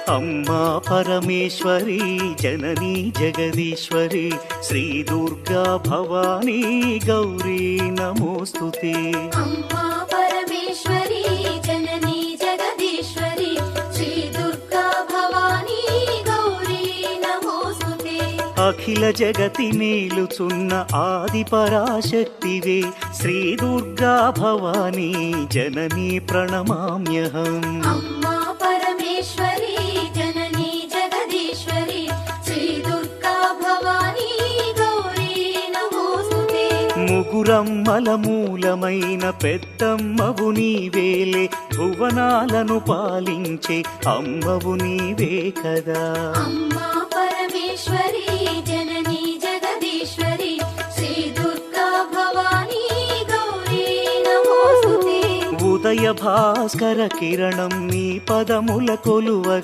అమ్మా పరమేశ్వరి జననీ జగదీశ్వరి శ్రీ దుర్గా భవానీ గౌరీ నమోస్తుతే. అమ్మా పరమేశ్వరి జననీ జగదీశ్వరి శ్రీ దుర్గా భవానీ గౌరీ నమోస్తుతే. అఖిల జగతి నేలుచున్న ఆది పరాశక్తివే శ్రీ దుర్గా భవానీ జననీ ప్రణమామ్యహం. అమ్మా పరమేశ్వరి జననీ జగదీశ్వరి శ్రీ దుర్గా భవానీ గౌరీ నమోస్తుతే. ముగురమ్మల మూలమైన పెద్దమ్మవు నీవేలే భువనాలను పాలించే అమ్మవు నీవే కదా. అమ్మా పరమేశ్వరి జననీ జగదీశ్వరి శ్రీ దుర్గా భవానీ గౌరీ నమోస్తుతే. ఉదయ భాస్కర కిరణం నీ పదముల కొలువ